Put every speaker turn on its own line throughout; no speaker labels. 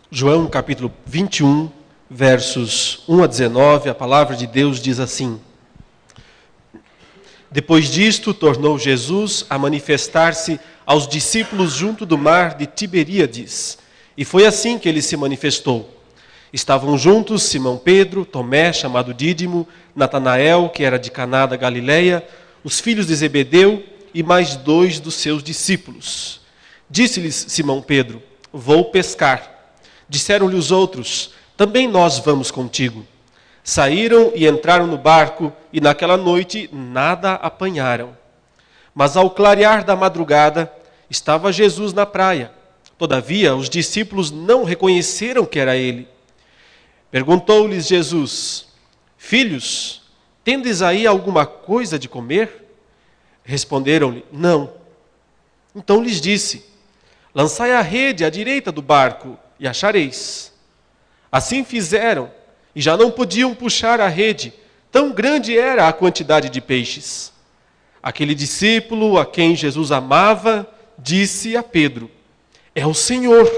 João capítulo 21, versos 1 a 19, a palavra de Deus diz assim: Depois disto, tornou Jesus a manifestar-se aos discípulos junto do mar de Tiberíades, e foi assim que ele se manifestou. Estavam juntos Simão Pedro, Tomé, chamado Dídimo, Natanael, que era de Caná da Galileia, os filhos de Zebedeu e mais 2 dos seus discípulos. Disse-lhes Simão Pedro: Vou pescar. Disseram-lhe os outros: Também nós vamos contigo. Saíram e entraram no barco, e naquela noite nada apanharam. Mas ao clarear da madrugada, estava Jesus na praia. Todavia, os discípulos não reconheceram que era ele. Perguntou-lhes Jesus: Filhos, tendes aí alguma coisa de comer? Responderam-lhe: Não. Então lhes disse: Lançai a rede à direita do barco, e achareis. Assim fizeram, e já não podiam puxar a rede, tão grande era a quantidade de peixes. Aquele discípulo a quem Jesus amava, disse a Pedro: É o Senhor.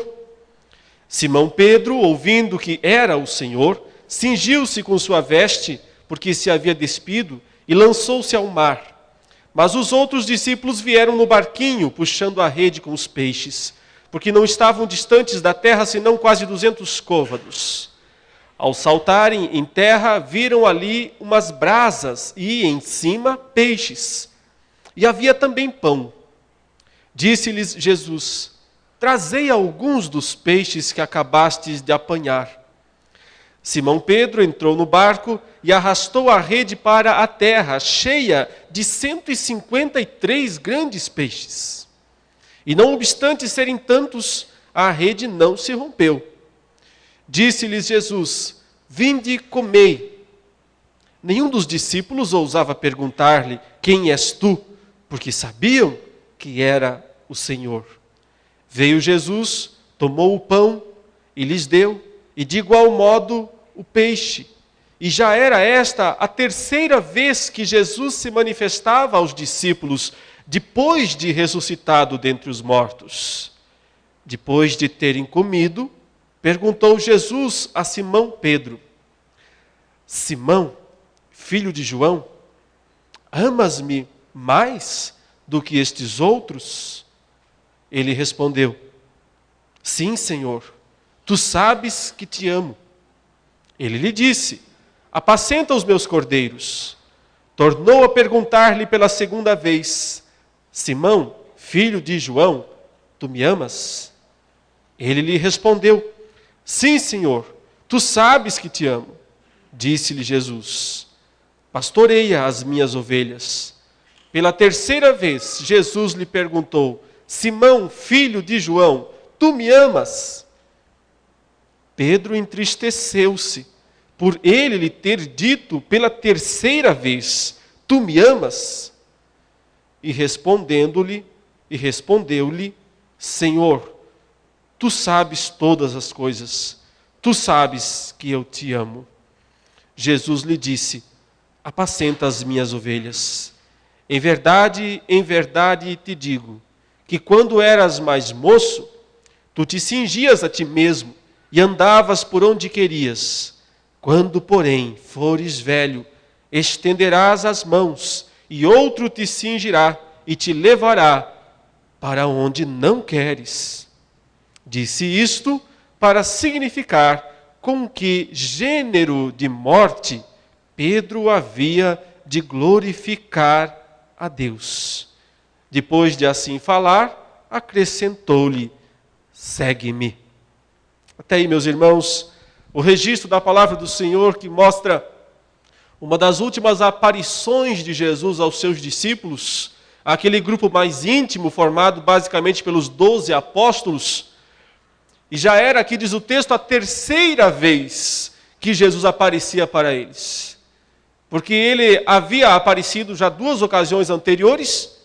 Simão Pedro, ouvindo que era o Senhor, cingiu-se com sua veste, porque se havia despido, e lançou-se ao mar. Mas os outros discípulos vieram no barquinho, puxando a rede com os peixes, porque não estavam distantes da terra, senão quase 200 côvados. Ao saltarem em terra, viram ali umas brasas e, em cima, peixes. E havia também pão. Disse-lhes Jesus: Trazei alguns dos peixes que acabastes de apanhar. Simão Pedro entrou no barco e arrastou a rede para a terra, cheia de 153 grandes peixes. E não obstante serem tantos, a rede não se rompeu. Disse-lhes Jesus: Vinde, comei. Nenhum dos discípulos ousava perguntar-lhe: Quem és tu? Porque sabiam que era o Senhor. Veio Jesus, tomou o pão e lhes deu, e de igual modo o peixe. E já era esta a terceira vez que Jesus se manifestava aos discípulos, depois de ressuscitado dentre os mortos. Depois de terem comido, perguntou Jesus a Simão Pedro: Simão, filho de João, amas-me mais do que estes outros? Ele respondeu: Sim, Senhor, tu sabes que te amo. Ele lhe disse: Apacenta os meus cordeiros. Tornou a perguntar-lhe pela segunda vez: Simão, filho de João, tu me amas? Ele lhe respondeu: Sim, Senhor, tu sabes que te amo. Disse-lhe Jesus: Pastoreia as minhas ovelhas. Pela terceira vez, Jesus lhe perguntou: Simão, filho de João, tu me amas? Pedro entristeceu-se por ele lhe ter dito pela terceira vez: Tu me amas? E respondeu-lhe, Senhor, tu sabes todas as coisas, tu sabes que eu te amo. Jesus lhe disse: Apacenta as minhas ovelhas. Em verdade te digo, que quando eras mais moço, tu te cingias a ti mesmo e andavas por onde querias. Quando, porém, fores velho, estenderás as mãos, e outro te cingirá e te levará para onde não queres. Disse isto para significar com que gênero de morte Pedro havia de glorificar a Deus. Depois de assim falar, acrescentou-lhe: Segue-me. Até aí, meus irmãos, o registro da palavra do Senhor que mostra uma das últimas aparições de Jesus aos seus discípulos, aquele grupo mais íntimo formado basicamente pelos 12 apóstolos. E já era, aqui diz o texto, a terceira vez que Jesus aparecia para eles. Porque ele havia aparecido já 2 ocasiões anteriores,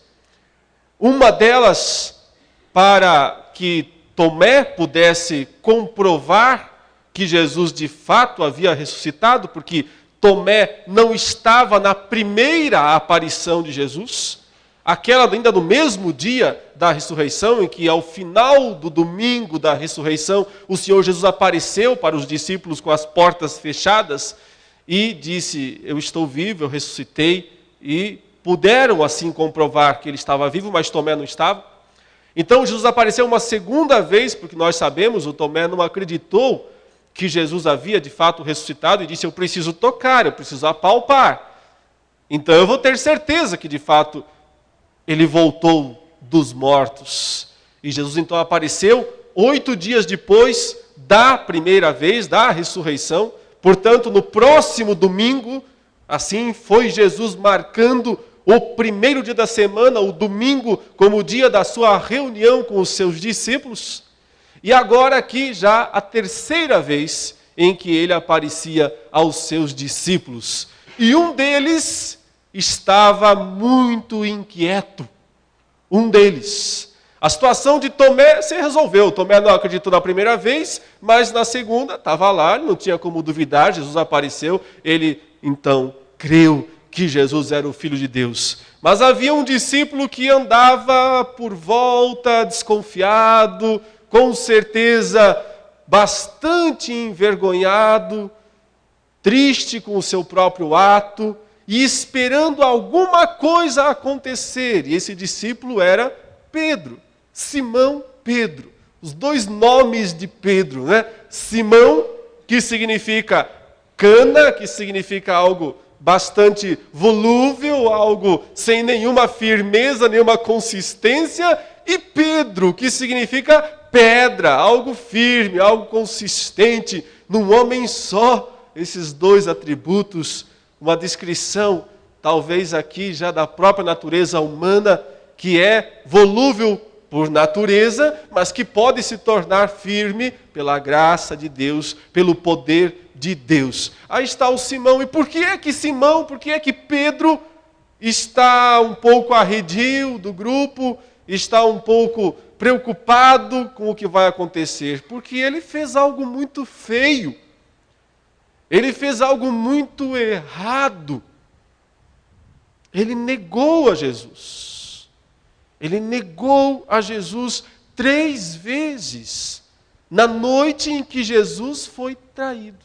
uma delas para que Tomé pudesse comprovar que Jesus de fato havia ressuscitado, porque Tomé não estava na primeira aparição de Jesus. aquela ainda no mesmo dia da ressurreição, em que ao final do domingo da ressurreição, o Senhor Jesus apareceu para os discípulos com as portas fechadas e disse: eu estou vivo, eu ressuscitei, e puderam assim comprovar que ele estava vivo, mas Tomé não estava. Então Jesus apareceu uma segunda vez, porque nós sabemos, o Tomé não acreditou que Jesus havia de fato ressuscitado e disse: eu preciso tocar, eu preciso apalpar. Então eu vou ter certeza que de fato ele voltou dos mortos. E Jesus então apareceu 8 dias depois da primeira vez, da ressurreição. Portanto, no próximo domingo, assim foi Jesus marcando o primeiro dia da semana, o domingo, como o dia da sua reunião com os seus discípulos. E agora aqui já a terceira vez em que ele aparecia aos seus discípulos. E um deles estava muito inquieto. Um deles. A situação de Tomé se resolveu. Tomé não acreditou na primeira vez, mas na segunda estava lá, não tinha como duvidar, Jesus apareceu, ele então creu que Jesus era o Filho de Deus. Mas havia um discípulo que andava por volta, desconfiado, com certeza bastante envergonhado, triste com o seu próprio ato e esperando alguma coisa acontecer. E esse discípulo era Pedro, Simão Pedro. Os dois nomes de Pedro, né? Simão, que significa cana, que significa algo bastante volúvel, algo sem nenhuma firmeza, nenhuma consistência, e Pedro, que significa pedra, algo firme, algo consistente, num homem só. Esses dois atributos, uma descrição, talvez aqui já da própria natureza humana, que é volúvel por natureza, mas que pode se tornar firme pela graça de Deus, pelo poder de Deus. Aí está o Simão. E por que é que Simão, por que é que Pedro está um pouco arredio do grupo, está um pouco preocupado com o que vai acontecer? Porque ele fez algo muito feio. Ele fez algo muito errado. Ele negou a Jesus. Ele negou a Jesus 3 vezes na noite em que Jesus foi traído.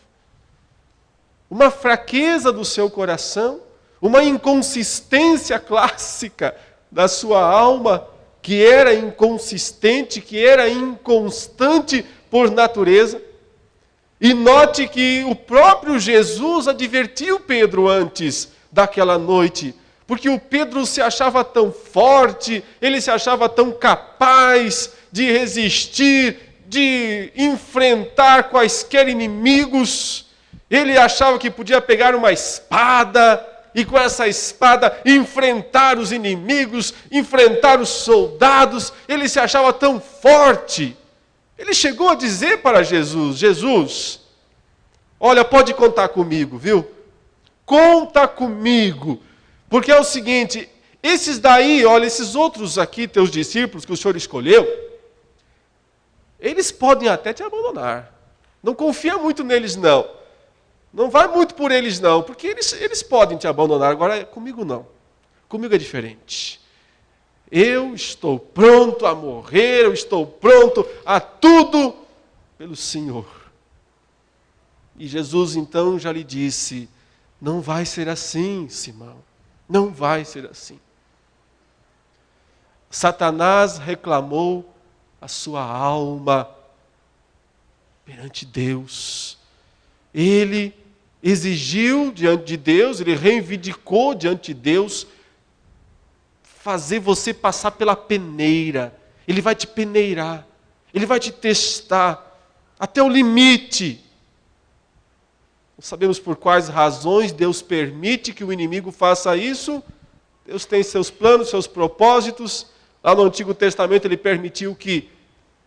Uma fraqueza do seu coração, uma inconsistência clássica da sua alma, que era inconsistente, que era inconstante por natureza. E note que o próprio Jesus advertiu Pedro antes daquela noite, porque o Pedro se achava tão forte, ele se achava tão capaz de resistir, de enfrentar quaisquer inimigos. Ele achava que podia pegar uma espada e com essa espada enfrentar os inimigos, enfrentar os soldados. Ele se achava tão forte. Ele chegou a dizer para Jesus: Jesus, olha, pode contar comigo, viu? Conta comigo. Porque é o seguinte, esses daí, olha, esses outros aqui, teus discípulos que o Senhor escolheu, eles podem até te abandonar. Não confia muito neles, não. Não vai muito por eles, não, porque eles podem te abandonar. Agora, comigo não. Comigo é diferente. Eu estou pronto a morrer, eu estou pronto a tudo pelo Senhor. E Jesus então já lhe disse: não vai ser assim, Simão, não vai ser assim. Satanás reclamou a sua alma perante Deus. Ele exigiu diante de Deus, ele reivindicou diante de Deus fazer você passar pela peneira. Ele vai te peneirar, ele vai te testar até o limite. Não sabemos por quais razões Deus permite que o inimigo faça isso. Deus tem seus planos, seus propósitos. Lá no Antigo Testamento ele permitiu que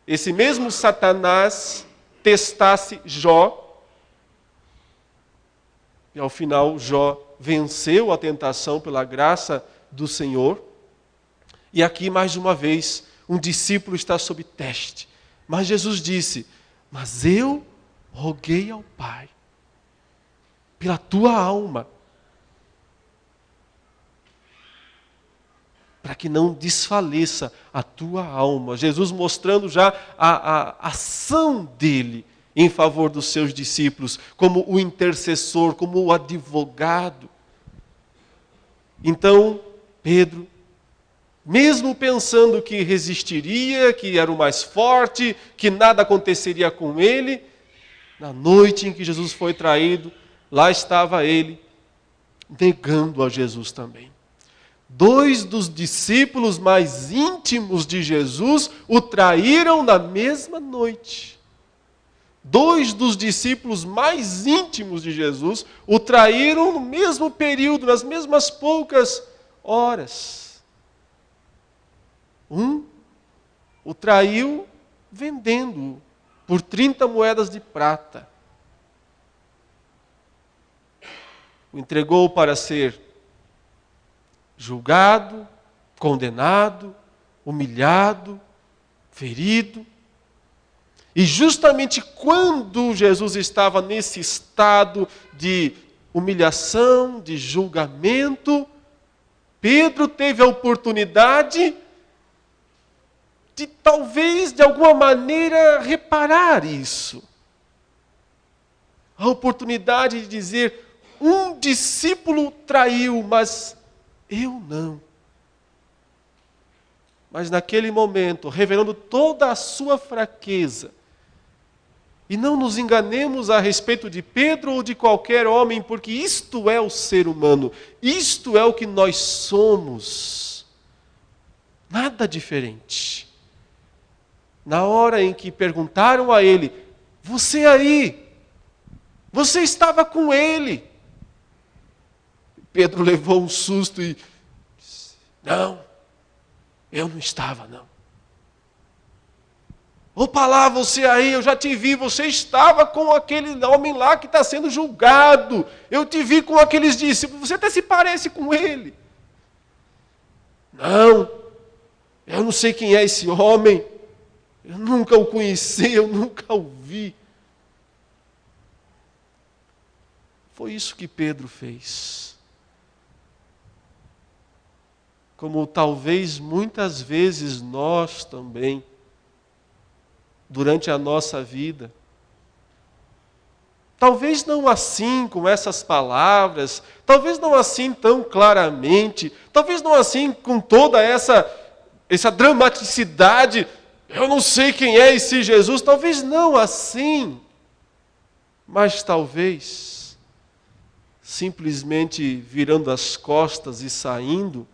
esse mesmo Satanás testasse Jó. E ao final Jó venceu a tentação pela graça do Senhor. E aqui mais uma vez um discípulo está sob teste. Mas Jesus disse: mas eu roguei ao Pai pela tua alma. para que não desfaleça a tua alma. Jesus mostrando já a ação dele em favor dos seus discípulos, como o intercessor, como o advogado. Então, Pedro, mesmo pensando que resistiria, que era o mais forte, que nada aconteceria com ele, na noite em que Jesus foi traído, lá estava ele, negando a Jesus também. 2 dos discípulos mais íntimos de Jesus o traíram na mesma noite. 2 dos discípulos mais íntimos de Jesus o traíram no mesmo período, nas mesmas poucas horas. Um o traiu vendendo-o por 30 moedas de prata. O entregou para ser julgado, condenado, humilhado, ferido. E justamente quando Jesus estava nesse estado de humilhação, de julgamento, Pedro teve a oportunidade de talvez, de alguma maneira, reparar isso. A oportunidade de dizer, um discípulo traiu, mas eu não. Mas naquele momento, revelando toda a sua fraqueza, e não nos enganemos a respeito de Pedro ou de qualquer homem, porque isto é o ser humano, isto é o que nós somos. Nada diferente. Na hora em que perguntaram a ele, você aí, você estava com ele? Pedro levou um susto e disse, não, eu não estava não. Opa lá, você aí, eu já te vi, você estava com aquele homem lá que está sendo julgado. Eu te vi com aqueles discípulos, você até se parece com ele. Não, eu não sei quem é esse homem. Eu nunca o conheci, eu nunca o vi. Foi isso que Pedro fez. Como talvez muitas vezes nós também, durante a nossa vida, talvez não assim com essas palavras, talvez não assim tão claramente, talvez não assim com toda essa dramaticidade, eu não sei quem é esse Jesus, talvez não assim, mas talvez simplesmente virando as costas e saindo,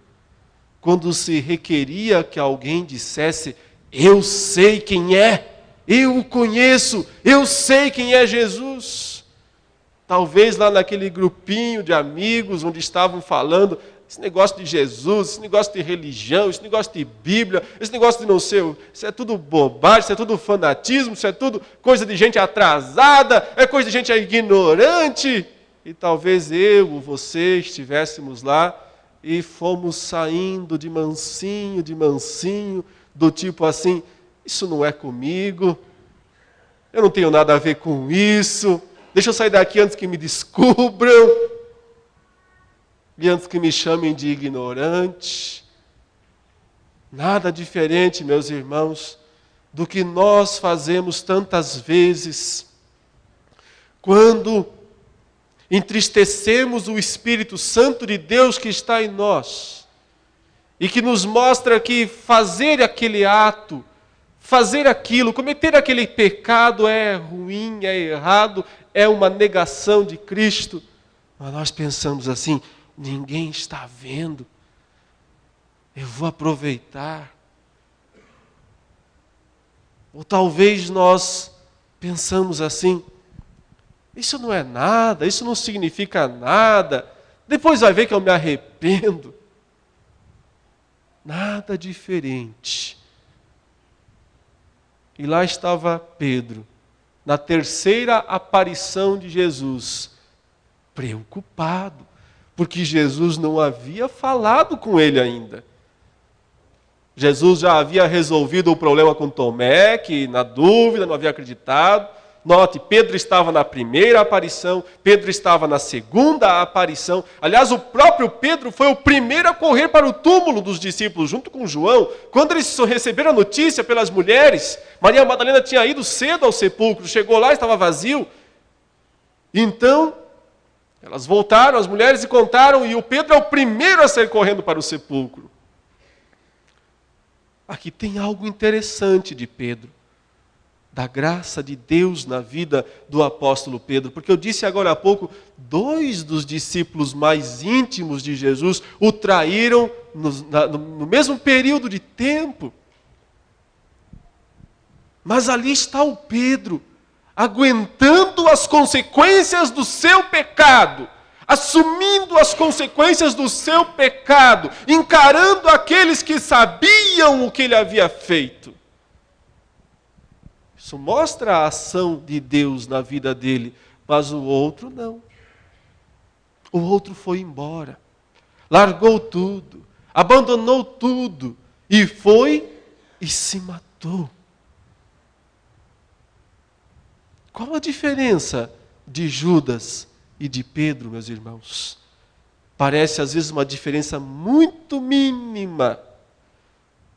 quando se requeria que alguém dissesse, eu sei quem é, eu o conheço, eu sei quem é Jesus. Talvez lá naquele grupinho de amigos onde estavam falando, esse negócio de Jesus, esse negócio de religião, esse negócio de Bíblia, esse negócio de não sei, isso é tudo bobagem, isso é tudo fanatismo, isso é tudo coisa de gente atrasada, é coisa de gente ignorante. E talvez eu ou você estivéssemos lá e fomos saindo de mansinho, do tipo assim, isso não é comigo, eu não tenho nada a ver com isso, deixa eu sair daqui antes que me descubram, e antes que me chamem de ignorante. Nada diferente, meus irmãos, do que nós fazemos tantas vezes, quando entristecemos o Espírito Santo de Deus que está em nós, e que nos mostra que fazer aquele ato, fazer aquilo, cometer aquele pecado é ruim, é errado, é uma negação de Cristo. Mas nós pensamos assim, ninguém está vendo, eu vou aproveitar. Ou talvez nós pensamos assim, isso não é nada, isso não significa nada, depois vai ver que eu me arrependo. Nada diferente. E lá estava Pedro, na terceira aparição de Jesus, preocupado, porque Jesus não havia falado com ele ainda. Jesus já havia resolvido o problema com Tomé, que na dúvida não havia acreditado, Note, Pedro estava na primeira aparição, Pedro estava na segunda aparição. Aliás, o próprio Pedro foi o primeiro a correr para o túmulo dos discípulos, junto com João. Quando eles receberam a notícia pelas mulheres, Maria Madalena tinha ido cedo ao sepulcro, chegou lá e estava vazio. Então, elas voltaram, as mulheres, e contaram, e o Pedro é o primeiro a sair correndo para o sepulcro. Aqui tem algo interessante de Pedro, da graça de Deus na vida do apóstolo Pedro, porque eu disse agora há pouco, 2 dos discípulos mais íntimos de Jesus o traíram no mesmo período de tempo. Mas ali está o Pedro, aguentando as consequências do seu pecado, assumindo as consequências do seu pecado, encarando aqueles que sabiam o que ele havia feito. Isso mostra a ação de Deus na vida dele, mas o outro não. O outro foi embora, largou tudo, abandonou tudo, e foi e se matou. Qual a diferença de Judas e de Pedro, meus irmãos? Parece às vezes uma diferença muito mínima,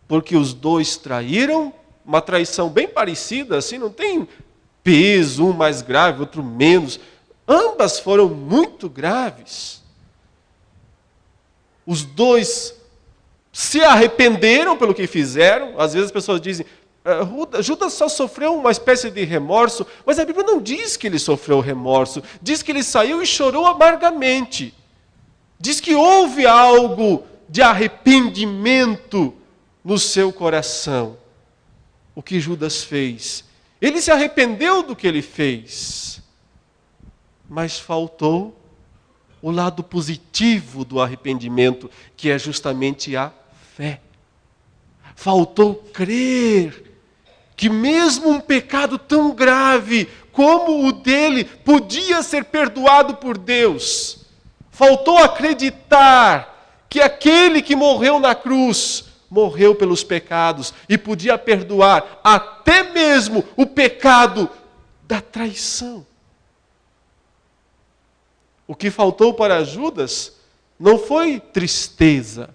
porque os dois traíram, uma traição bem parecida, assim, não tem peso, um mais grave, outro menos. Ambas foram muito graves. Os dois se arrependeram pelo que fizeram. Às vezes as pessoas dizem, Judas só sofreu uma espécie de remorso, mas a Bíblia não diz que ele sofreu remorso, diz que ele saiu e chorou amargamente. Diz que houve algo de arrependimento no seu coração. O que Judas fez? Ele se arrependeu do que ele fez, mas faltou o lado positivo do arrependimento, que é justamente a fé. Faltou crer que mesmo um pecado tão grave como o dele podia ser perdoado por Deus. Faltou acreditar que aquele que morreu na cruz morreu pelos pecados e podia perdoar até mesmo o pecado da traição. O que faltou para Judas não foi tristeza,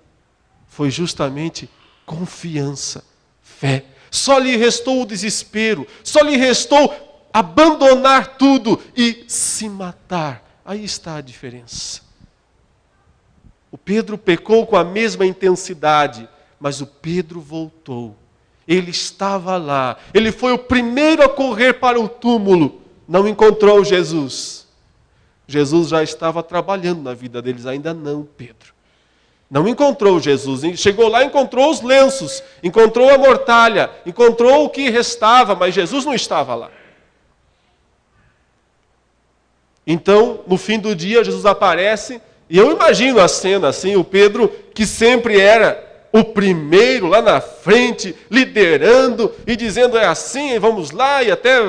foi justamente confiança, fé. Só lhe restou o desespero, só lhe restou abandonar tudo e se matar. Aí está a diferença. O Pedro pecou com a mesma intensidade, mas o Pedro voltou. Ele estava lá. Ele foi o primeiro a correr para o túmulo. Não encontrou Jesus. Jesus já estava trabalhando na vida deles. Ainda não, Pedro. Não encontrou Jesus. Chegou lá e encontrou os lenços. Encontrou a mortalha. Encontrou o que restava, mas Jesus não estava lá. Então, no fim do dia, Jesus aparece. E eu imagino a cena assim, o Pedro, que sempre era o primeiro lá na frente, liderando e dizendo é assim, vamos lá, e até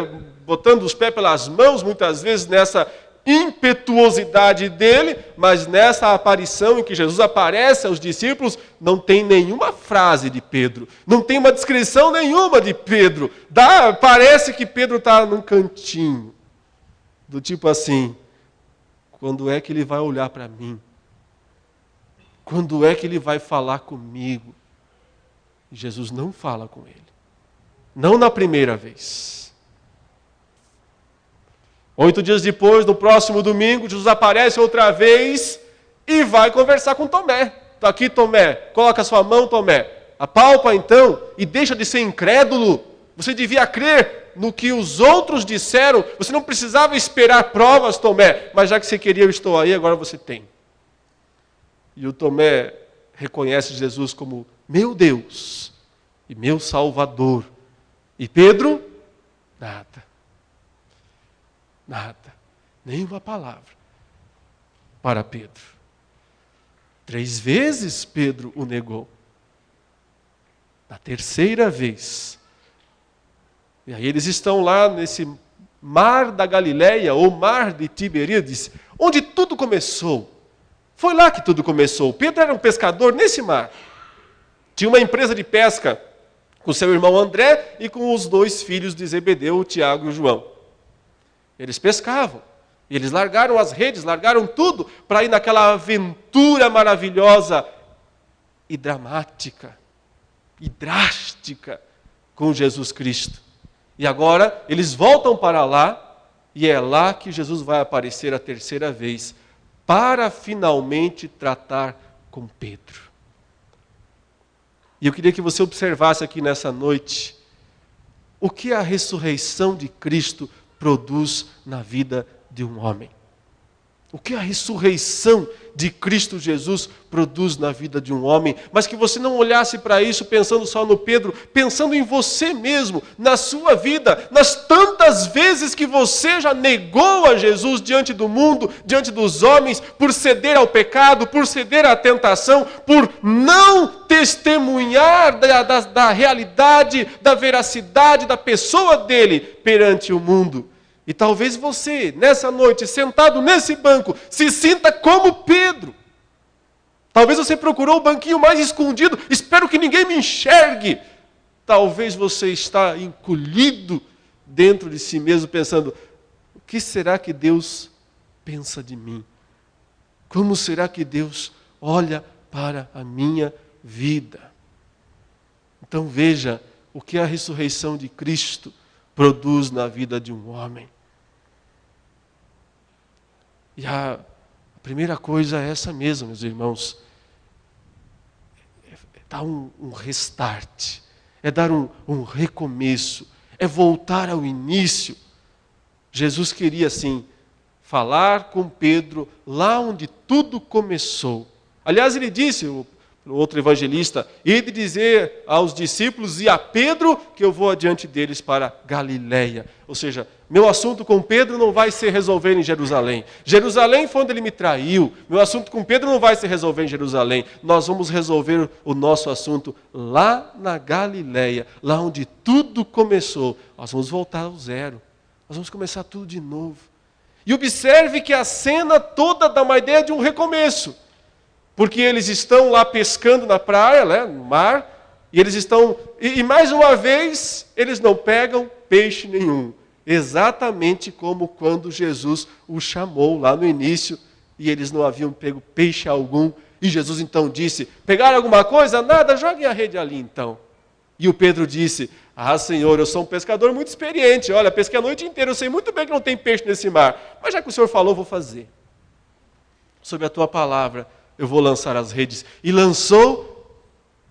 botando os pés pelas mãos, muitas vezes nessa impetuosidade dele, mas nessa aparição em que Jesus aparece aos discípulos, não tem nenhuma frase de Pedro, não tem uma descrição nenhuma de Pedro. Parece que Pedro está num cantinho, do tipo assim, quando é que ele vai olhar para mim? Quando é que ele vai falar comigo? E Jesus não fala com ele. Não na primeira vez. 8 dias depois, no próximo domingo, Jesus aparece outra vez e vai conversar com Tomé. Está aqui, Tomé. Coloca a sua mão, Tomé. Apalpa então e deixa de ser incrédulo. Você devia crer no que os outros disseram. Você não precisava esperar provas, Tomé. Mas já que você queria, eu estou aí, agora você tem. E o Tomé reconhece Jesus como meu Deus e meu Salvador. E Pedro, nada. Nada. Nenhuma palavra para Pedro. 3 vezes Pedro o negou. Na terceira vez. E aí eles estão lá nesse mar da Galileia, ou mar de Tiberíades, onde tudo começou. Foi lá que tudo começou. Pedro era um pescador nesse mar. Tinha uma empresa de pesca com seu irmão André e com os 2 filhos de Zebedeu, o Tiago e o João. Eles pescavam. E eles largaram as redes, largaram tudo para ir naquela aventura maravilhosa e dramática e drástica com Jesus Cristo. E agora eles voltam para lá e é lá que Jesus vai aparecer a terceira vez para finalmente tratar com Pedro. E eu queria que você observasse aqui nessa noite o que a ressurreição de Cristo produz na vida de um homem. O que a ressurreição de Cristo Jesus produz na vida de um homem, mas que você não olhasse para isso pensando só no Pedro, pensando em você mesmo, na sua vida, nas tantas vezes que você já negou a Jesus diante do mundo, diante dos homens, por ceder ao pecado, por ceder à tentação, por não testemunhar da realidade, da veracidade da pessoa dele perante o mundo. E talvez você, nessa noite, sentado nesse banco, se sinta como Pedro. Talvez você procurou o banquinho mais escondido, espero que ninguém me enxergue. Talvez você está encolhido dentro de si mesmo, pensando, o que será que Deus pensa de mim? Como será que Deus olha para a minha vida? Então veja o que a ressurreição de Cristo produz na vida de um homem. E a primeira coisa é essa mesmo, meus irmãos. É dar um restart. É dar um recomeço. É voltar ao início. Jesus queria, assim, falar com Pedro lá onde tudo começou. Aliás, ele disse, o outro evangelista, ide dizer aos discípulos e a Pedro que eu vou adiante deles para Galileia. Ou seja, meu assunto com Pedro não vai se resolver em Jerusalém. Jerusalém foi onde ele me traiu. Meu assunto com Pedro não vai se resolver em Jerusalém. Nós vamos resolver o nosso assunto lá na Galileia, lá onde tudo começou. Nós vamos voltar ao zero. Nós vamos começar tudo de novo. E observe que a cena toda dá uma ideia de um recomeço. Porque eles estão lá pescando na praia, né, no mar, e eles estão. E mais uma vez, eles não pegam peixe nenhum. Exatamente como quando Jesus os chamou lá no início, e eles não haviam pego peixe algum. E Jesus então disse: pegaram alguma coisa? Nada, joguem a rede ali então. E o Pedro disse: ah, Senhor, eu sou um pescador muito experiente. Olha, pesquei a noite inteira, eu sei muito bem que não tem peixe nesse mar. Mas já que o Senhor falou, eu vou fazer. Sob a tua palavra, eu vou lançar as redes. E lançou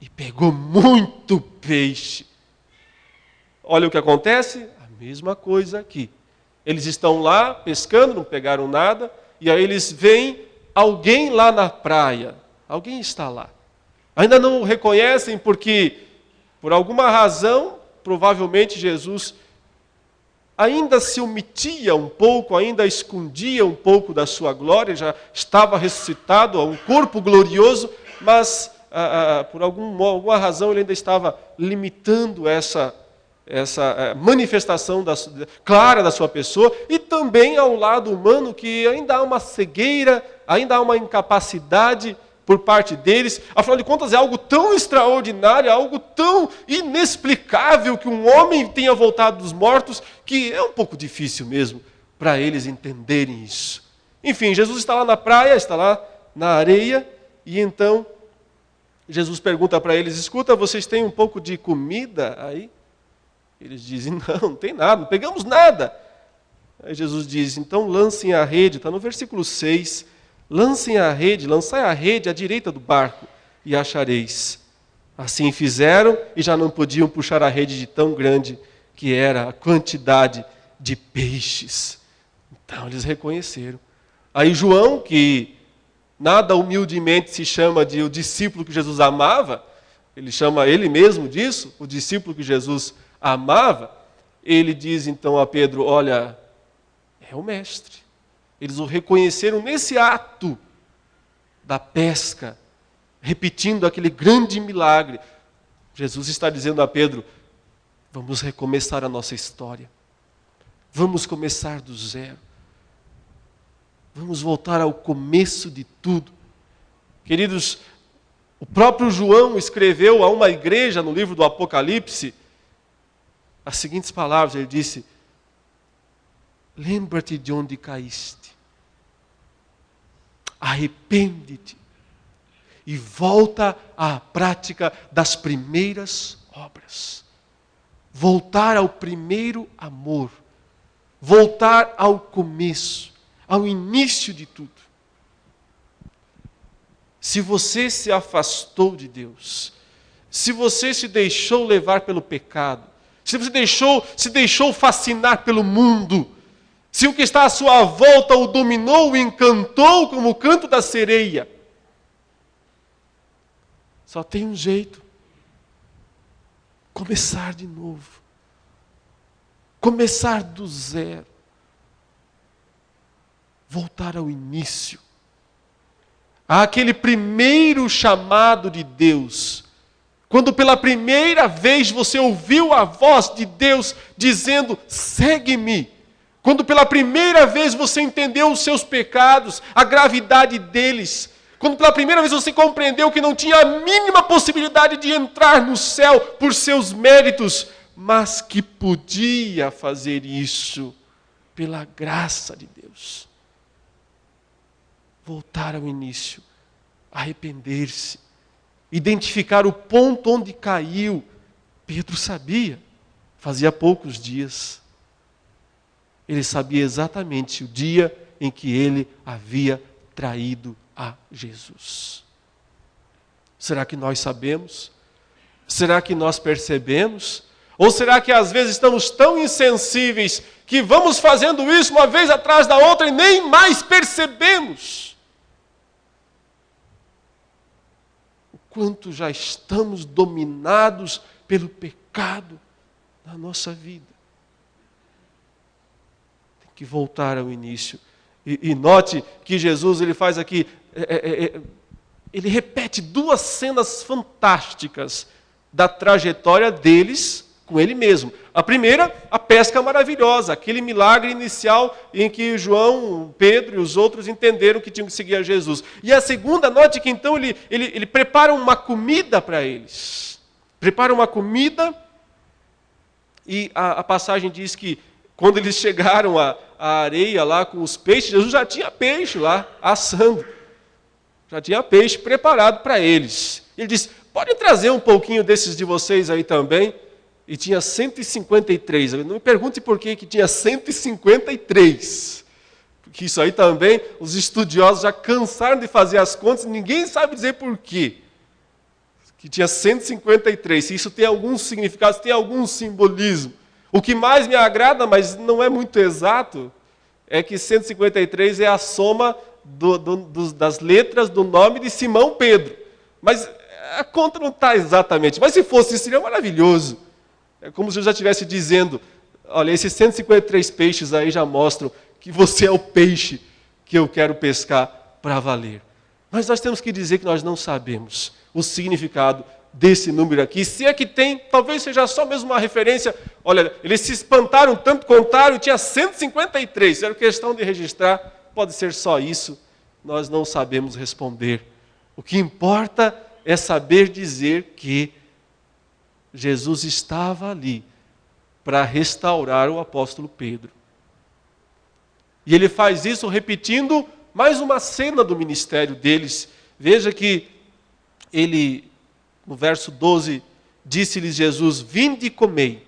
e pegou muito peixe. Olha o que acontece, a mesma coisa aqui. Eles estão lá pescando, não pegaram nada, e aí eles veem alguém lá na praia. Alguém está lá. Ainda não o reconhecem porque, por alguma razão, provavelmente Jesus ainda se omitia um pouco, ainda escondia um pouco da sua glória, já estava ressuscitado, um corpo glorioso, mas por alguma razão ele ainda estava limitando essa manifestação clara da sua pessoa, e também ao lado humano, que ainda há uma cegueira, ainda há uma incapacidade por parte deles. Afinal de contas, é algo tão extraordinário, algo tão inexplicável que um homem tenha voltado dos mortos, que é um pouco difícil mesmo para eles entenderem isso. Enfim, Jesus está lá na praia, está lá na areia, e então Jesus pergunta para eles: escuta, vocês têm um pouco de comida aí? Eles dizem: não tem nada, não pegamos nada. Aí Jesus diz: então lancem a rede, está no versículo 6, lancem a rede, lançai a rede à direita do barco e achareis. Assim fizeram e já não podiam puxar a rede de tão grande que era a quantidade de peixes. Então eles reconheceram. Aí João, que nada humildemente se chama de o discípulo que Jesus amava, ele chama ele mesmo disso, o discípulo que Jesus amava, ele diz então a Pedro: olha, é o mestre. Eles o reconheceram nesse ato da pesca, repetindo aquele grande milagre. Jesus está dizendo a Pedro: vamos recomeçar a nossa história. Vamos começar do zero. Vamos voltar ao começo de tudo. Queridos, o próprio João escreveu a uma igreja no livro do Apocalipse as seguintes palavras. Ele disse: lembra-te de onde caíste. Arrepende-te e volta à prática das primeiras obras. Voltar ao primeiro amor. Voltar ao começo, ao início de tudo. Se você se afastou de Deus, se você se deixou levar pelo pecado, se você se deixou fascinar pelo mundo, se o que está à sua volta o dominou, o encantou como o canto da sereia, só tem um jeito: começar de novo. Começar do zero. Voltar ao início. Àquele primeiro chamado de Deus. Quando pela primeira vez você ouviu a voz de Deus dizendo: segue-me. Quando pela primeira vez você entendeu os seus pecados, a gravidade deles. Quando pela primeira vez você compreendeu que não tinha a mínima possibilidade de entrar no céu por seus méritos, mas que podia fazer isso pela graça de Deus. Voltar ao início, arrepender-se, identificar o ponto onde caiu. Pedro sabia, fazia poucos dias. Ele sabia exatamente o dia em que ele havia traído a Jesus. Será que nós sabemos? Será que nós percebemos? Ou será que às vezes estamos tão insensíveis que vamos fazendo isso uma vez atrás da outra e nem mais percebemos? O quanto já estamos dominados pelo pecado na nossa vida. Tem que voltar ao início. E note que Jesus ele faz aqui, ele repete duas cenas fantásticas da trajetória deles com ele mesmo. A primeira, a pesca maravilhosa, aquele milagre inicial em que João, Pedro e os outros entenderam que tinham que seguir a Jesus. E a segunda, note que então ele prepara uma comida para eles. Prepara uma comida e a passagem diz que quando eles chegaram à areia lá com os peixes, Jesus já tinha peixe lá assando. Já tinha peixe preparado para eles. Ele disse: pode trazer um pouquinho desses de vocês aí também. E tinha 153. Não me pergunte por que tinha 153. Porque isso aí também, os estudiosos já cansaram de fazer as contas, ninguém sabe dizer por quê. Que tinha 153. Se isso tem algum significado, se tem algum simbolismo. O que mais me agrada, mas não é muito exato, é que 153 é a soma das letras do nome de Simão Pedro. Mas a conta não está exatamente. Mas se fosse isso, seria maravilhoso. É como se eu já estivesse dizendo: olha, esses 153 peixes aí já mostram que você é o peixe que eu quero pescar para valer. Mas nós temos que dizer que nós não sabemos o significado desse número aqui. Se é que tem, talvez seja só mesmo uma referência. Olha, eles se espantaram tanto, contaram, tinha 153. Era questão de registrar, pode ser só isso. Nós não sabemos responder. O que importa é saber dizer que Jesus estava ali para restaurar o apóstolo Pedro. E ele faz isso repetindo mais uma cena do ministério deles. Veja que ele, no verso 12, disse-lhes Jesus: vinde e comei.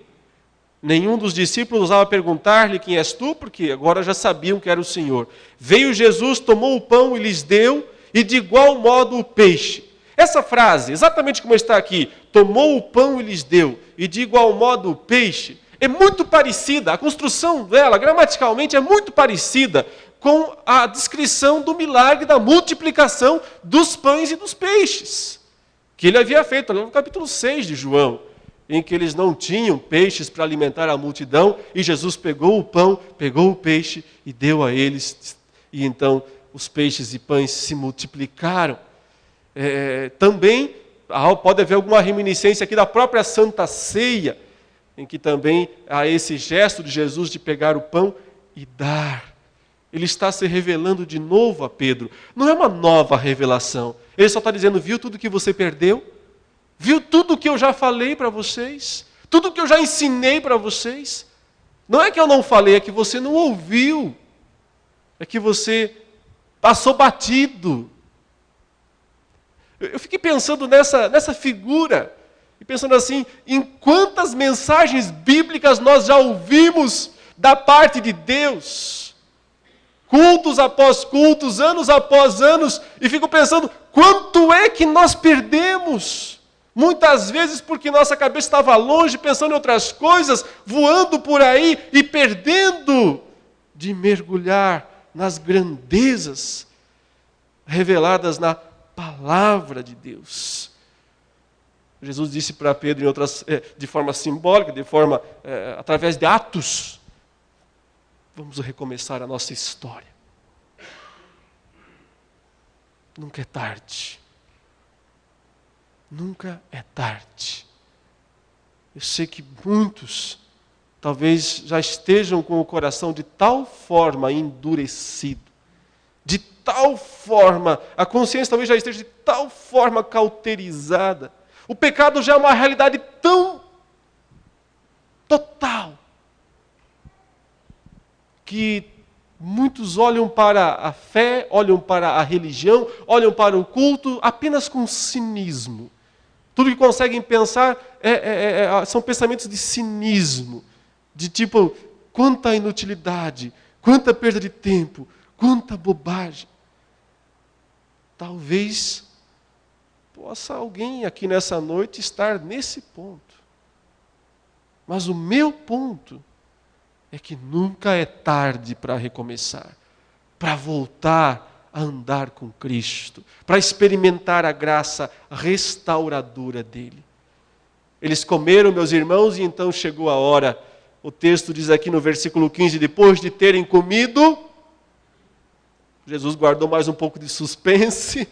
Nenhum dos discípulos ousava perguntar-lhe: quem és tu? Porque agora já sabiam que era o Senhor. Veio Jesus, tomou o pão e lhes deu, e de igual modo o peixe. Essa frase, exatamente como está aqui, tomou o pão e lhes deu, e de igual modo o peixe, é muito parecida, a construção dela, gramaticalmente, é muito parecida com a descrição do milagre da multiplicação dos pães e dos peixes, que ele havia feito no capítulo 6 de João, em que eles não tinham peixes para alimentar a multidão, e Jesus pegou o pão, pegou o peixe e deu a eles, e então os peixes e pães se multiplicaram. Também pode haver alguma reminiscência aqui da própria Santa Ceia, em que também há esse gesto de Jesus de pegar o pão e dar. Ele está se revelando de novo a Pedro. Não é uma nova revelação. Ele só está dizendo: viu tudo que você perdeu? Viu tudo que eu já falei para vocês? Tudo que eu já ensinei para vocês? Não é que eu não falei, é que você não ouviu. É que você passou batido. Eu fiquei pensando nessa figura, e pensando assim, em quantas mensagens bíblicas nós já ouvimos da parte de Deus. Cultos após cultos, anos após anos, e fico pensando, quanto é que nós perdemos? Muitas vezes porque nossa cabeça estava longe, pensando em outras coisas, voando por aí e perdendo de mergulhar nas grandezas reveladas na palavra de Deus. Jesus disse para Pedro, de forma simbólica, através de atos, vamos recomeçar a nossa história. Nunca é tarde. Nunca é tarde. Eu sei que muitos talvez já estejam com o coração de tal forma endurecido, de tal forma, a consciência talvez já esteja de tal forma cauterizada. O pecado já é uma realidade tão total que muitos olham para a fé, olham para a religião, olham para o culto apenas com cinismo. Tudo que conseguem pensar são pensamentos de cinismo, de tipo, quanta inutilidade, quanta perda de tempo, quanta bobagem. Talvez possa alguém aqui nessa noite estar nesse ponto. Mas o meu ponto é que nunca é tarde para recomeçar, para voltar a andar com Cristo, para experimentar a graça restauradora dele. Eles comeram, meus irmãos, e então chegou a hora. O texto diz aqui no versículo 15, depois de terem comido, Jesus guardou mais um pouco de suspense,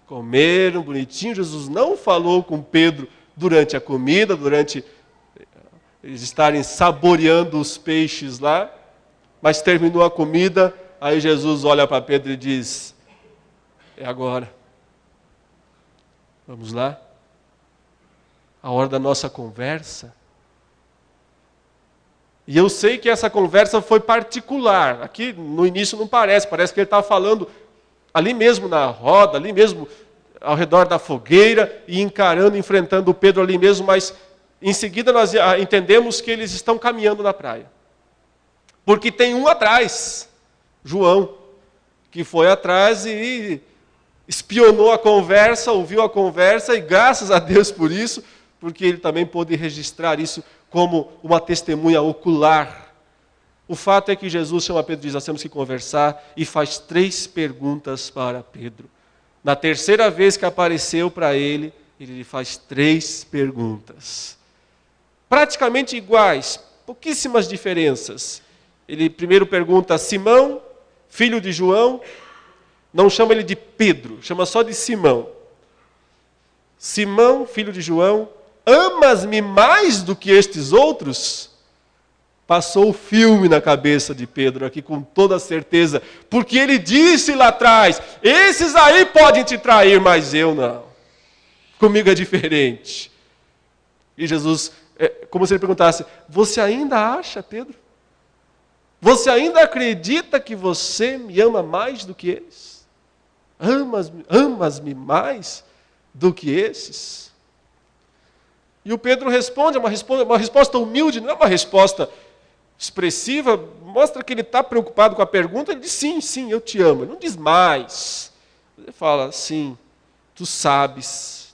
comeram bonitinho. Jesus não falou com Pedro durante a comida, durante eles estarem saboreando os peixes lá, mas terminou a comida. Aí Jesus olha para Pedro e diz, é agora. Vamos lá? A hora da nossa conversa. E eu sei que essa conversa foi particular. Aqui no início não parece que ele estava falando ali mesmo na roda, ali mesmo ao redor da fogueira, e enfrentando o Pedro ali mesmo, mas em seguida nós entendemos que eles estão caminhando na praia. Porque tem um atrás, João, que foi atrás e espionou a conversa, ouviu a conversa, e graças a Deus por isso, porque ele também pôde registrar isso como uma testemunha ocular. O fato é que Jesus chama Pedro e diz, nós temos que conversar, e faz 3 perguntas para Pedro. Na terceira vez que apareceu para ele, ele lhe faz 3 perguntas. Praticamente iguais, pouquíssimas diferenças. Ele primeiro pergunta, Simão, filho de João, não chama ele de Pedro, chama só de Simão. Simão, filho de João, amas-me mais do que estes outros? Passou o filme na cabeça de Pedro aqui com toda certeza, porque ele disse lá atrás, esses aí podem te trair, mas eu não. Comigo é diferente. E Jesus, como se ele perguntasse, você ainda acha, Pedro? Você ainda acredita que você me ama mais do que eles? Amas-me mais do que esses? E o Pedro responde, uma resposta humilde, não é uma resposta expressiva, mostra que ele está preocupado com a pergunta. Ele diz, sim, eu te amo. Ele não diz mais. Ele fala, sim, tu sabes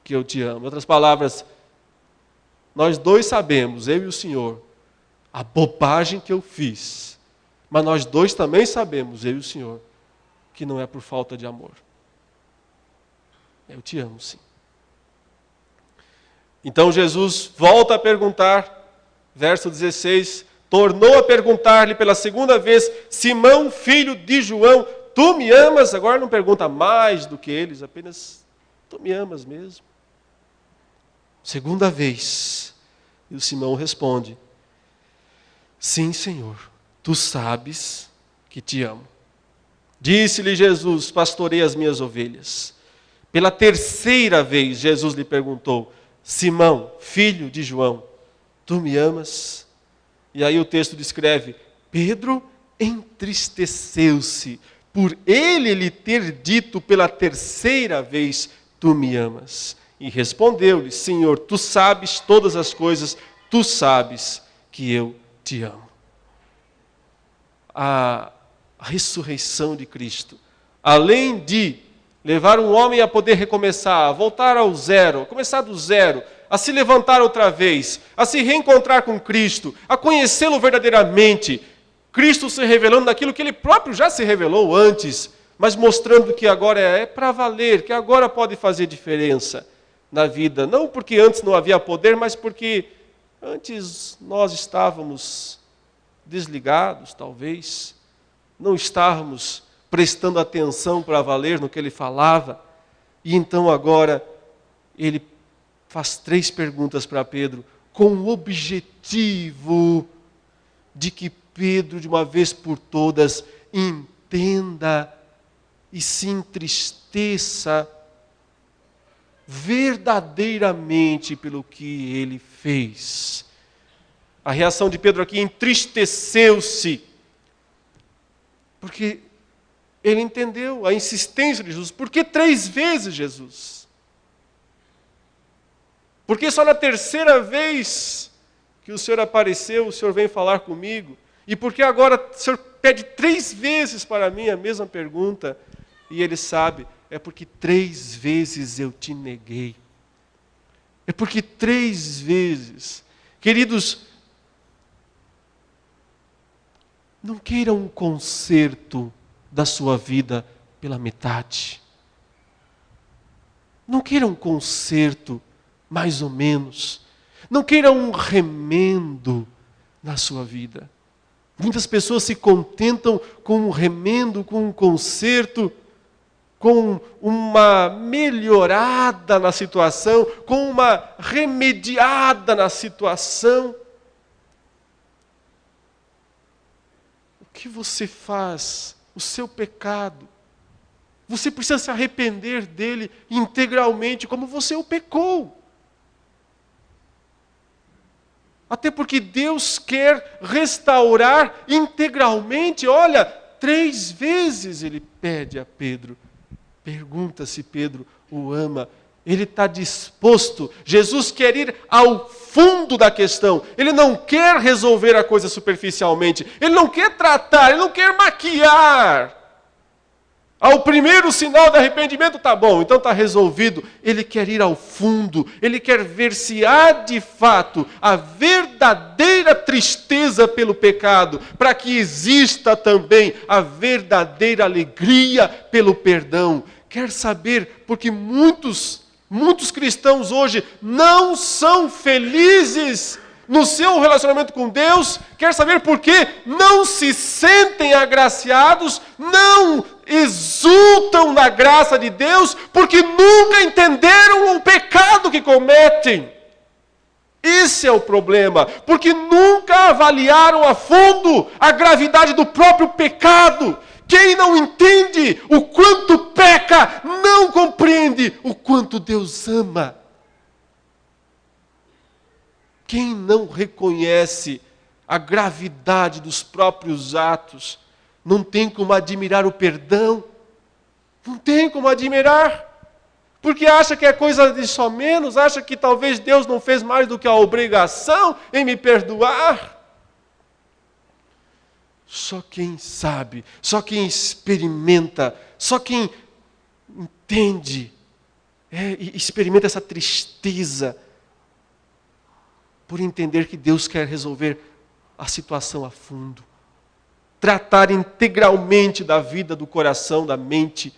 que eu te amo. Em outras palavras, nós dois sabemos, eu e o Senhor, a bobagem que eu fiz. Mas nós dois também sabemos, eu e o Senhor, que não é por falta de amor. Eu te amo, sim. Então Jesus volta a perguntar, verso 16, tornou a perguntar-lhe pela segunda vez, Simão, filho de João, tu me amas? Agora não pergunta mais do que eles, apenas, tu me amas mesmo? Segunda vez, e o Simão responde, sim, Senhor, tu sabes que te amo. Disse-lhe Jesus, pastorei as minhas ovelhas. Pela terceira vez, Jesus lhe perguntou, Simão, filho de João, tu me amas? E aí o texto descreve: Pedro entristeceu-se por ele lhe ter dito pela terceira vez, tu me amas. E respondeu-lhe: Senhor, tu sabes todas as coisas, tu sabes que eu te amo. A ressurreição de Cristo, além de levar um homem a poder recomeçar, a voltar ao zero, a começar do zero, a se levantar outra vez, a se reencontrar com Cristo, a conhecê-lo verdadeiramente, Cristo se revelando naquilo que Ele próprio já se revelou antes, mas mostrando que agora é para valer, que agora pode fazer diferença na vida. Não porque antes não havia poder, mas porque antes nós estávamos desligados, talvez, não estávamos prestando atenção para valer no que Ele falava. E então agora Ele faz 3 perguntas para Pedro, com o objetivo de que Pedro, de uma vez por todas, entenda e se entristeça verdadeiramente pelo que ele fez. A reação de Pedro aqui: entristeceu-se, porque ele entendeu a insistência de Jesus. Por que 3 vezes, Jesus? Porque só na terceira vez que o Senhor apareceu, o Senhor vem falar comigo? E por que agora o Senhor pede 3 vezes para mim a mesma pergunta? E ele sabe, é porque 3 vezes eu te neguei. É porque 3 vezes. Queridos, não queira um conserto da sua vida pela metade. Não queira um conserto mais ou menos. Não queira um remendo na sua vida. Muitas pessoas se contentam com um remendo, com um conserto, com uma melhorada na situação, com uma remediada na situação. O que você faz? O seu pecado. Você precisa se arrepender dele integralmente, como você o pecou. Até porque Deus quer restaurar integralmente. Olha, 3 vezes ele pede a Pedro. Pergunta se Pedro o ama. Ele está disposto. Jesus quer ir ao fundo da questão. Ele não quer resolver a coisa superficialmente. Ele não quer tratar, ele não quer maquiar. Ao primeiro sinal de arrependimento, tá bom, então está resolvido. Ele quer ir ao fundo, ele quer ver se há de fato a verdadeira tristeza pelo pecado, para que exista também a verdadeira alegria pelo perdão. Quer saber, porque muitos cristãos hoje não são felizes no seu relacionamento com Deus. Quer saber por quê? Não se sentem agraciados, não exultam na graça de Deus, porque nunca entenderam o pecado que cometem. Esse é o problema, porque nunca avaliaram a fundo a gravidade do próprio pecado. Quem não entende o quanto peca, não compreende o quanto Deus ama. Quem não reconhece a gravidade dos próprios atos, não tem como admirar o perdão. Não tem como admirar. Porque acha que é coisa de só menos, acha que talvez Deus não fez mais do que a obrigação em me perdoar. Só quem sabe, só quem experimenta, só quem entende, e experimenta essa tristeza, por entender que Deus quer resolver a situação a fundo. Tratar integralmente da vida, do coração, da mente,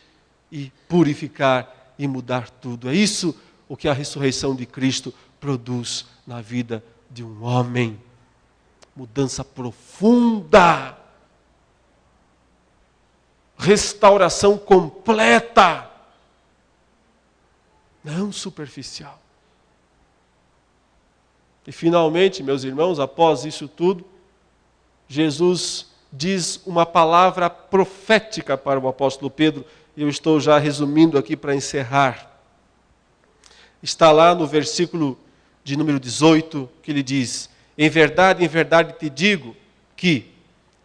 e purificar e mudar tudo. É isso o que a ressurreição de Cristo produz na vida de um homem. Mudança profunda. Restauração completa. Não superficial. E finalmente, meus irmãos, após isso tudo, Jesus diz uma palavra profética para o apóstolo Pedro, e eu estou já resumindo aqui para encerrar. Está lá no versículo de número 18, que ele diz: em verdade te digo que,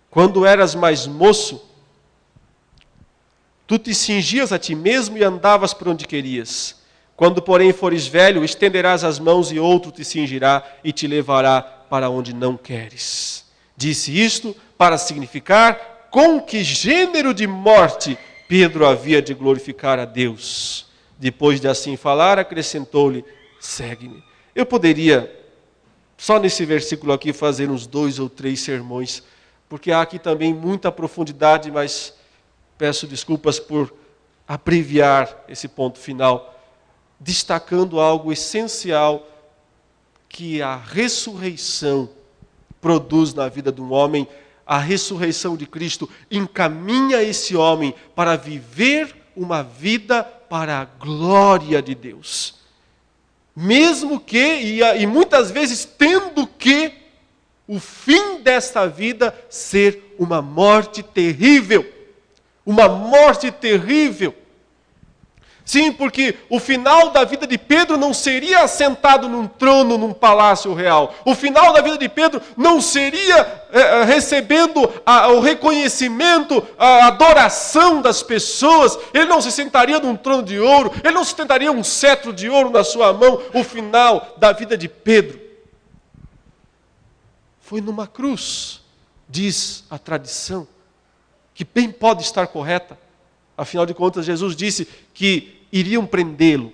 quando eras mais moço, tu te cingias a ti mesmo e andavas por onde querias. Quando, porém, fores velho, estenderás as mãos e outro te cingirá e te levará para onde não queres. Disse isto para significar com que gênero de morte Pedro havia de glorificar a Deus. Depois de assim falar, acrescentou-lhe: segue-me. Eu poderia, só nesse versículo aqui, fazer uns 2 ou 3 sermões, porque há aqui também muita profundidade, mas peço desculpas por abreviar esse ponto final, destacando algo essencial que a ressurreição produz na vida de um homem. A ressurreição de Cristo encaminha esse homem para viver uma vida para a glória de Deus. Mesmo que, e muitas vezes tendo que, o fim desta vida ser uma morte terrível. Uma morte terrível. Sim, porque o final da vida de Pedro não seria assentado num trono, num palácio real. O final da vida de Pedro não seria recebendo o reconhecimento, a adoração das pessoas. Ele não se sentaria num trono de ouro, ele não sustentaria um cetro de ouro na sua mão. O final da vida de Pedro foi numa cruz, diz a tradição, que bem pode estar correta. Afinal de contas, Jesus disse que iriam prendê-lo.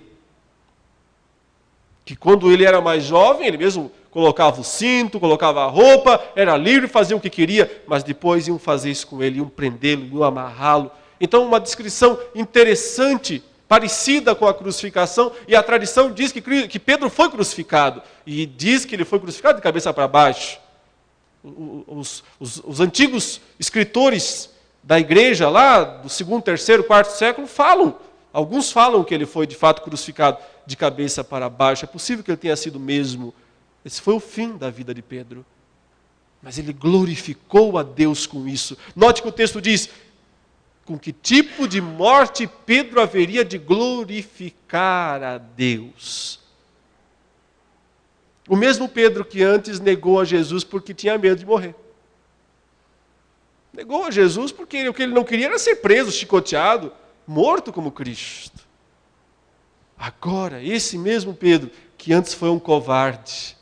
Que quando ele era mais jovem, ele mesmo colocava o cinto, colocava a roupa, era livre, fazia o que queria, mas depois iam fazer isso com ele, iam prendê-lo, iam amarrá-lo. Então, uma descrição interessante, parecida com a crucificação, e a tradição diz que Pedro foi crucificado, e diz que ele foi crucificado de cabeça para baixo. Os antigos escritores da igreja lá do 2º, 3º, 4º século alguns falam que ele foi de fato crucificado de cabeça para baixo. É possível que ele tenha sido mesmo. Esse foi o fim da vida de Pedro. Mas ele glorificou a Deus com isso. Note que o texto diz: com que tipo de morte Pedro haveria de glorificar a Deus? O mesmo Pedro que antes negou a Jesus porque tinha medo de morrer. Negou a Jesus porque o que ele não queria era ser preso, chicoteado, morto como Cristo. Agora, esse mesmo Pedro, que antes foi um covarde,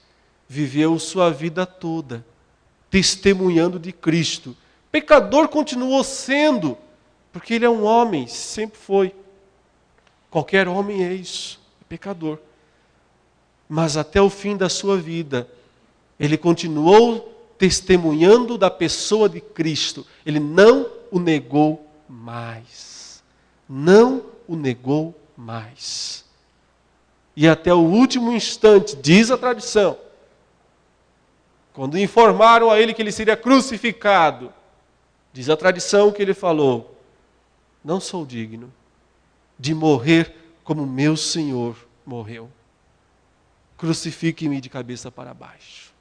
viveu sua vida toda testemunhando de Cristo. Pecador continuou sendo, porque ele é um homem, sempre foi. Qualquer homem é isso, é pecador. Mas até o fim da sua vida, ele continuou testemunhando da pessoa de Cristo. Ele não o negou mais. Não o negou mais. E até o último instante, diz a tradição, quando informaram a ele que ele seria crucificado, diz a tradição que ele falou: não sou digno de morrer como meu Senhor morreu. Crucifique-me de cabeça para baixo.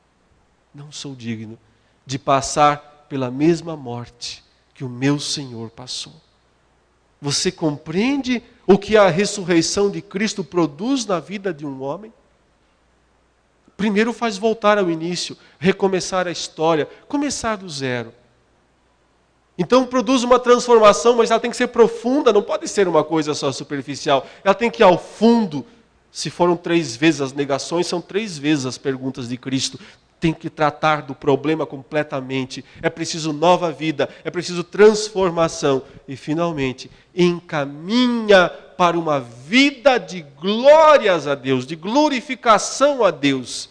Não sou digno de passar pela mesma morte que o meu Senhor passou. Você compreende o que a ressurreição de Cristo produz na vida de um homem? Primeiro faz voltar ao início, recomeçar a história, começar do zero. Então produz uma transformação, mas ela tem que ser profunda, não pode ser uma coisa só superficial. Ela tem que ir ao fundo. Se foram 3 vezes as negações, são 3 vezes as perguntas de Cristo. Tem que tratar do problema completamente. É preciso nova vida, é preciso transformação. E finalmente, encaminha para uma vida de glórias a Deus, de glorificação a Deus.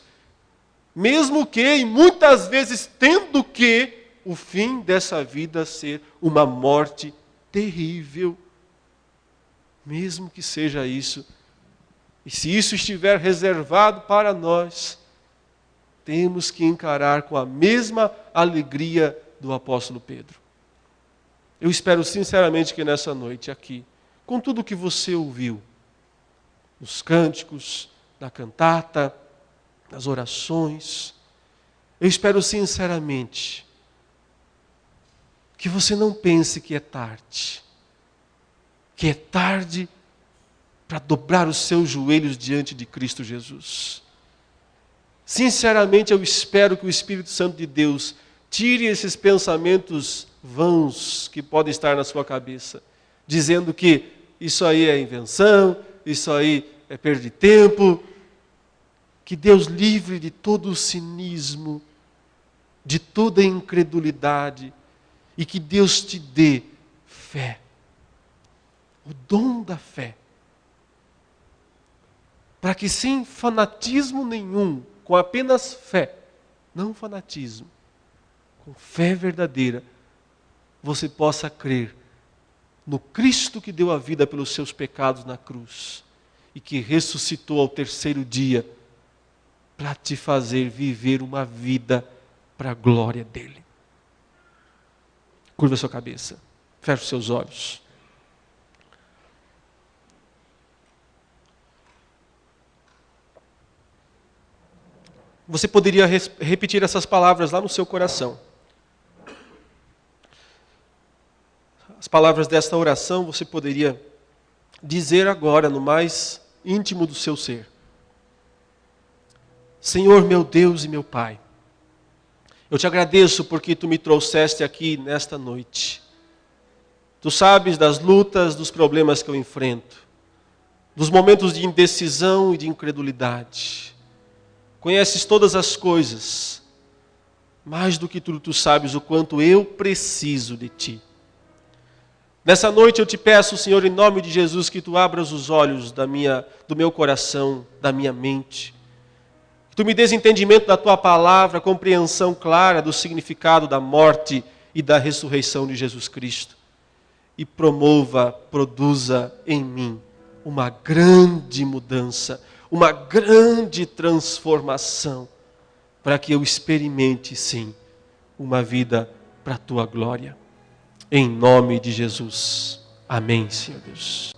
Mesmo que, e muitas vezes tendo que, o fim dessa vida ser uma morte terrível. Mesmo que seja isso. E se isso estiver reservado para nós, temos que encarar com a mesma alegria do apóstolo Pedro. Eu espero sinceramente que nessa noite aqui, com tudo o que você ouviu, nos cânticos, na cantata, nas orações, eu espero sinceramente que você não pense que é tarde para dobrar os seus joelhos diante de Cristo Jesus. Sinceramente, eu espero que o Espírito Santo de Deus tire esses pensamentos vãos que podem estar na sua cabeça, dizendo que isso aí é invenção, isso aí é perda de tempo. Que Deus livre de todo o cinismo, de toda a incredulidade, e que Deus te dê fé, o dom da fé, para que sem fanatismo nenhum, com apenas fé, não fanatismo, com fé verdadeira, você possa crer no Cristo que deu a vida pelos seus pecados na cruz e que ressuscitou ao terceiro dia para te fazer viver uma vida para a glória dele. Curva a sua cabeça, feche os seus olhos. Você poderia repetir essas palavras lá no seu coração. As palavras desta oração você poderia dizer agora no mais íntimo do seu ser. Senhor meu Deus e meu Pai, eu te agradeço porque tu me trouxeste aqui nesta noite. Tu sabes das lutas, dos problemas que eu enfrento, dos momentos de indecisão e de incredulidade. Conheces todas as coisas, mais do que tudo tu sabes o quanto eu preciso de ti. Nessa noite eu te peço, Senhor, em nome de Jesus, que tu abras os olhos do meu coração, da minha mente. Que tu me des entendimento da tua palavra, compreensão clara do significado da morte e da ressurreição de Jesus Cristo. E produza em mim uma grande mudança, uma grande transformação, para que eu experimente, sim, uma vida para a tua glória. Em nome de Jesus. Amém, Senhor Deus.